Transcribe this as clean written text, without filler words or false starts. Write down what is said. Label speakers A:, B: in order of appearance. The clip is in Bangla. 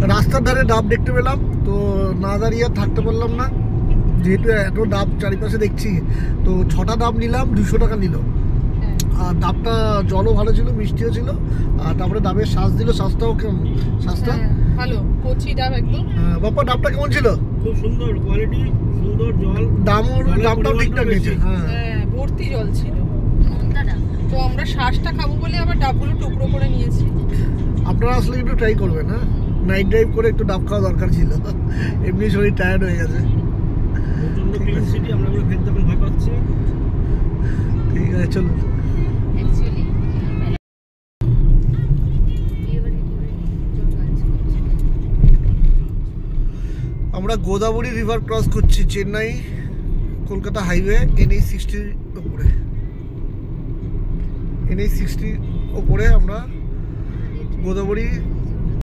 A: রাস্তার ধারে ডাব দেখতে পেলাম, তো না দাঁড়িয়ে থাকতে পারলাম না, যেহেতু এত ডাব চারিপাশে দেখছি। তো 6টা ডাব নিলাম, 200 টাকা নিল। আর ডাবটা জলও ভালো ছিল, মিষ্টিও ছিল। আর তারপরে ডাবের শ্বাস দিল, শ্বাসটাও কেমন, শ্বাসটা
B: ভালো, কচি ডাব একদম।
A: বাপ্পা ডাবটা কেমন ছিল?
C: খুব সুন্দর কোয়ালিটি, সুন্দর জল,
A: দামটাও ঠিকঠাক নিয়েছে।
B: হ্যাঁ, ভর্তি জল ছিল। তো আমরা শ্বাসটা খাবো বলে আবার ডাবগুলো টুকরো করে নিয়েছি।
A: আপনারা আসলে একটু ট্রাই করবেন। হ্যাঁ, নাইট ড্রাইভ করে একটু ডাব খাওয়া দরকার ছিল, এমনি শরীর টায়ার্ড হয়ে গেছে।
C: প্রচন্ড ক্লিন সিটি, আমরা এগুলো ফেলতে এখন ভয় পাচ্ছি।
A: ঠিক আছে, চলুন। আমরা গোদাবরী রিভার ক্রস করছি, চেন্নাই কলকাতা হাইওয়ে NH60 ওপরে। NH60 ওপরে আমরা গোদাবরী